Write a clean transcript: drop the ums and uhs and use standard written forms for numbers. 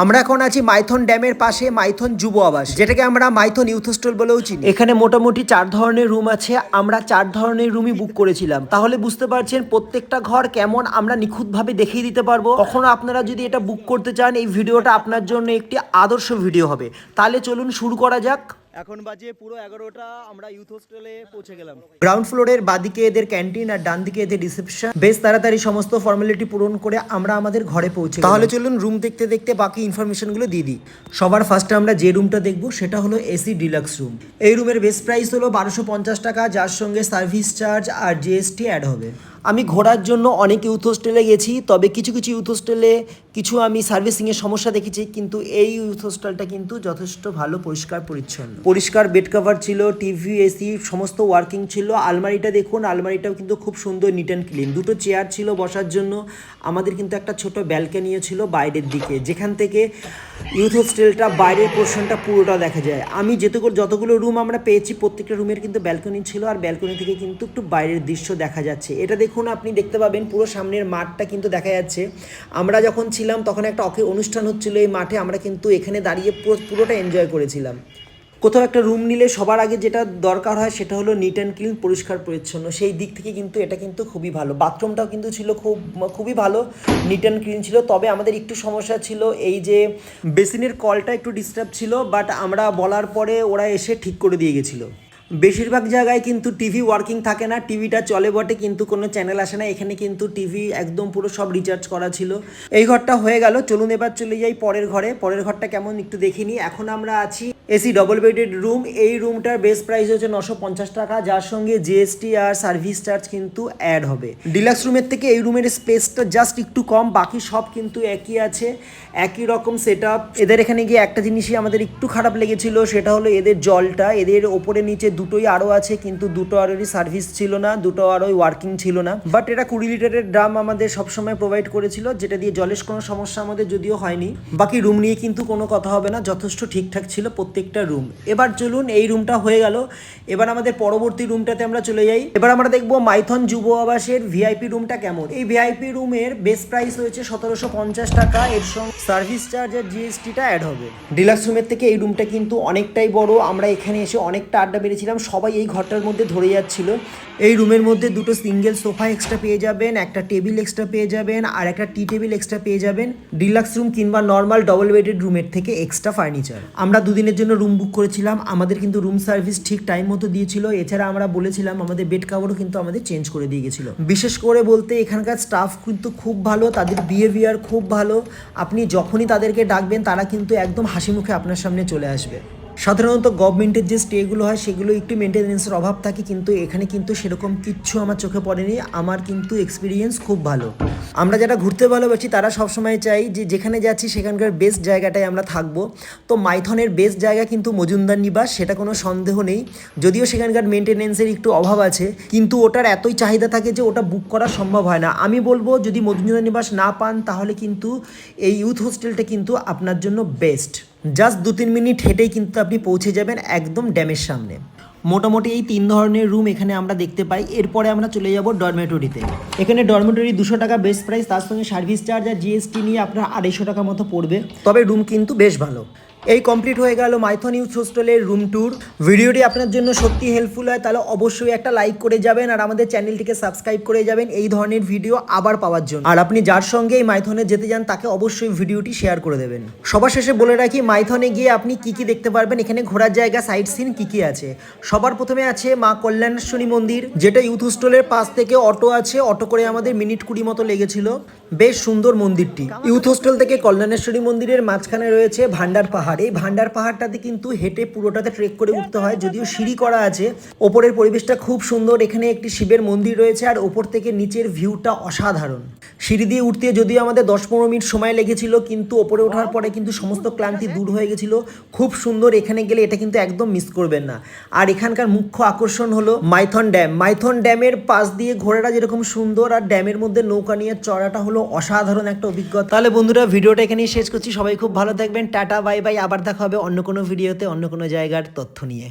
আমরা এখন আছি মাইথন ড্যামের পাশে মাইথন যুব আবাস, যেটাকে আমরা মাইথন ইউথ হোস্টেল বলেও চিনি। এখানে মোটামুটি 4 ধরনের রুম আছে। আমরা 4 ধরনের রুমই বুক করেছিলাম। তাহলে বুঝতে পারছেন প্রত্যেকটা ঘর কেমন আমরা নিখুঁতভাবে দেখিয়ে দিতে পারবো। কখনো আপনারা যদি এটা বুক করতে চান, এই ভিডিওটা আপনার জন্য একটি আদর্শ ভিডিও হবে। তাহলে চলুন শুরু করা যাক। এখন বাজে পুরো 11টা, আমরা ইউথ হোস্টেলে পৌঁছে গেলাম। গ্রাউন্ড ফ্লোরের বাদিকে এদের ক্যান্টিন আর ডান দিকে এদের রিসেপশন। বেশ তাড়াতাড়ি সমস্ত ফর্মালিটি পূরণ করে আমরা আমাদের ঘরে পৌঁছে। তাহলে চলুন রুম দেখতে দেখতে বাকি ইনফরমেশনগুলো দিয়ে দিই। সবার ফার্স্টে আমরা যে রুমটা দেখবো সেটা হলো এসি ডিলাক্স রুম। এই রুমের বেস্ট প্রাইস হলো 1250 টাকা, যার সঙ্গে সার্ভিস চার্জ আর জিএসটি অ্যাড হবে। আমি ঘোরার জন্য অনেক ইউথ হোস্টেলে গেছি, তবে কিছু কিছু ইউথ হোস্টেলে কিছু আমি সার্ভিসিংয়ের সমস্যা দেখেছি, কিন্তু এই ইউথ হোস্টেলটা কিন্তু যথেষ্ট ভালো, পরিষ্কার পরিচ্ছন্ন। পরিষ্কার বেড কভার ছিল, টিভি, এসি সমস্ত ওয়ার্কিং ছিল। আলমারিটা দেখুন, আলমারিটাও কিন্তু খুব সুন্দর, নিট অ্যান্ড ক্লিন। দুটো চেয়ার ছিল বসার জন্য। আমাদের কিন্তু একটা ছোট ব্যালকনিও ছিল বাইরের দিকে, যেখান থেকে ইউথ হোস্টেলটা বাইরের পোর্শনটা পুরোটা দেখা যায়। আমি যতগুলো রুম আমরা পেয়েছি প্রত্যেকটা রুমের কিন্তু ব্যালকনি ছিল, আর ব্যালকনি থেকে কিন্তু একটু বাইরের দৃশ্য দেখা যাচ্ছে। এটা দেখুন, আপনি দেখতে পাবেন পুরো সামনের মাঠটা কিন্তু দেখা যাচ্ছে। আমরা যখন ছিলাম তখন একটা অনুষ্ঠান হচ্ছিল এই মাঠে, আমরা কিন্তু এখানে দাঁড়িয়ে পুরোটা এনজয় করেছিলাম। কোথাও একটা রুম নিলে সবার আগে যেটা দরকার হয় সেটা হলো নিট অ্যান্ড ক্লিন, পরিষ্কার পরিচ্ছন্ন। সেই দিক থেকে কিন্তু এটা কিন্তু খুবই ভালো। বাথরুমটাও কিন্তু ছিল খুবই ভালো, নিট অ্যান্ড ক্লিন ছিল। তবে আমাদের একটু সমস্যা ছিল, এই যে বেসিনের কলটা একটু ডিস্টার্ব ছিল, বাট আমরা বলার পরে ওরা এসে ঠিক করে দিয়ে গেছিলো। বেশিরভাগ জায়গায় কিন্তু টিভি ওয়ার্কিং থাকে না, টিভিটা চলে বটে কিন্তু কোনো চ্যানেল আসে না। এখানে কিন্তু টিভি একদম পুরো সব রিচার্জ করা ছিল। এই ঘরটা হয়ে গেল। চলুন এবার চলে যাই পরের ঘরে। পরের ঘরটা কেমন একটু দেখে নিই। এখন আমরা আছি এসি ডবল বেডেড রুম। এই রুমটার বেস্ট প্রাইস হচ্ছে 950 টাকা, যার সঙ্গে জিএসটি আর সার্ভিস চার্জ কিন্তু অ্যাড হবে। ডিলাক্স রুমের থেকে এই রুমের স্পেসটা জাস্ট একটু কম, বাকি সব কিন্তু একই আছে, একই রকম সেট আপ। এদের এখানে গিয়ে একটা জিনিসই আমাদের একটু খারাপ লেগেছিল, সেটা হলো এদের জলটা। এদের ওপরে নিচে দুটোই আরও আছে, কিন্তু দুটো আরোরই সার্ভিস ছিল না, দুটো আরোই ওয়ার্কিং ছিল না। বাট এটা 20 লিটারের ড্রাম আমাদের সবসময় প্রোভাইড করেছিল, যেটা দিয়ে জলের কোনো সমস্যা আমাদের যদিও হয়নি। বাকি রুম নিয়ে কিন্তু কোনো কথা হবে না, যথেষ্ট ঠিকঠাক ছিল প্রত্যেকটা রুম। এবার চলুন, এই রুমটা হয়ে গেল। এবার আমাদের পরবর্তী রুমটাতে আমরা চলে যাই। এবার আমরা দেখবো মাইথন যুব আবাসের ভিআইপি রুমটা কেমন। এই ভিআইপি রুমের বেস্ট প্রাইস হয়েছে 1750 টাকা, এর সঙ্গে সার্ভিস চার্জ আর জিএসটিটা অ্যাড হবে। ডিলাক্স রুমের থেকে এই রুমটা কিন্তু অনেকটাই বড়। আমরা এখানে এসে অনেকটা আড্ডা বেড়েছিলাম, সবাই এই ঘরটার মধ্যে ধরে যাচ্ছিল। এই রুমের মধ্যে দুটো সিঙ্গেল সোফা এক্সট্রা পেয়ে যাবেন, একটা টেবিল এক্সট্রা পেয়ে যাবেন, আর একটা টি টেবিল এক্সট্রা পেয়ে যাবেন। ডিলাক্স রুম কিংবা নর্মাল ডবল বেডেড রুমের থেকে এক্সট্রা ফার্নিচার। আমরা দুদিনের জন্য রুম বুক করেছিলাম, আমাদের কিন্তু রুম সার্ভিস ঠিক টাইম মতো দিয়েছিল। এছাড়া আমরা বলেছিলাম আমাদের বেড কাভারও কিন্তু আমাদের চেঞ্জ করে দিয়ে গেছিলো। বিশেষ করে বলতে এখানকার স্টাফ কিন্তু খুব ভালো, তাদের বিহেভিয়ার খুব ভালো। আপনি যখনই তাদেরকে ডাকবেন তারা কিন্তু একদম হাসি মুখে আপনার সামনে চলে আসবে। সাধারণত গভর্নমেন্টের যে স্টেগুলো হয় সেগুলো একটু মেনটেন্যান্সের অভাব থাকে, কিন্তু এখানে কিন্তু সেরকম কিচ্ছু আমার চোখে পড়েনি। আমার কিন্তু এক্সপিরিয়েন্স খুব ভালো। আমরা যারা ঘুরতে ভালোবাসি তারা সবসময় চাই যে যেখানে যাচ্ছি সেখানকার বেস্ট জায়গাটায় আমরা থাকবো। তো মাইথনের বেস্ট জায়গা কিন্তু মজুমদার নিবাস, সেটা কোনো সন্দেহ নেই। যদিও সেখানকার মেনটেন্যান্সের একটু অভাব আছে, কিন্তু ওটার এতই চাহিদা থাকে যে ওটা বুক করা সম্ভব হয় না। আমি বলবো যদি মজুমদার নিবাস না পান তাহলে কিন্তু এই ইউথ হোস্টেলটা কিন্তু আপনার জন্য বেস্ট। জাস্ট 2-3 মিনিট হেঁটেই কিন্তু আপনি পৌঁছে যাবেন একদম ড্যামের সামনে। মোটামুটি এই 3 ধরনের রুম এখানে আমরা দেখতে পাই। এরপরে আমরা চলে যাব ডরমেটরিতে। এখানে ডরমেটরি 200 টাকা বেস্ট প্রাইস, তার সঙ্গে সার্ভিস চার্জ আর জিএসটি নিয়ে আপনার 250 টাকা মতো পড়বে। তবে রুম কিন্তু বেশ ভালো। এই কমপ্লিট হয়ে গেল মাইথন ইউথ হোস্টেলের রুম ট্যুর। ভিডিওটি আপনার জন্য সত্যি হেল্পফুল হয় তাহলে অবশ্যই একটা লাইক করে যাবেন, আর আমাদের চ্যানেলটিকে সাবস্ক্রাইব করে যাবেন এই ধরনের ভিডিও আবার পাওয়ার জন্য। আর আপনি যার সঙ্গে এই মাইথনে যেতে যান তাকে অবশ্যই ভিডিওটি শেয়ার করে দেবেন। সবার শেষে বলে রাখি, মাইথনে গিয়ে আপনি কি কি দেখতে পারবেন, এখানে ঘোরার জায়গা, সাইট সিন কি কি আছে। সবার প্রথমে আছে মা কল্যাণেশ্বরী মন্দির, যেটা ইউথ হোস্টেলের পাশ থেকে অটো আছে, অটো করে আমাদের মিনিট 20 মতো লেগেছিল। বেশ সুন্দর মন্দিরটি। ইউথ হোস্টেল থেকে কল্যাণেশ্বরী মন্দিরের মাঝখানে রয়েছে ভান্ডার পাহাড়। এই ভান্ডার পাহাড়টাতে কিন্তু হেঁটে পুরোটাতে ট্রেক করে উঠতে হয়, যদিও সিঁড়ি করা আছে। ওপরের পরিবেশটা খুব সুন্দর, এখানে একটি শিবের মন্দির রয়েছে, আর ওপর থেকে নিচের ভিউটা অসাধারণ। সিঁড়ি দিয়ে উঠতে যদিও আমাদের 10-15 মিনিট সময় লেগেছিল, কিন্তু ওপরে ওঠার পরে কিন্তু সমস্ত ক্লান্তি দূর হয়ে গেছিল। খুব সুন্দর, এখানে গেলে এটা কিন্তু একদম মিস করবেন না। আর এখানকার মুখ্য আকর্ষণ হলো মাইথন ড্যাম। মাইথন ড্যামের পাশ দিয়ে ঘোরাটা যেরকম সুন্দর, আর ড্যামের মধ্যে নৌকা নিয়ে চড়াটা হলো অসাধারণ একটা অভিজ্ঞতা। তাহলে বন্ধুরা, ভিডিওটা এখানেই শেষ করছি। সবাই খুব ভালো থাকবেন। Tata, bye bye. আবার দেখা হবে অন্য কোনো ভিডিওতে অন্য কোনো জায়গার তথ্য নিয়ে।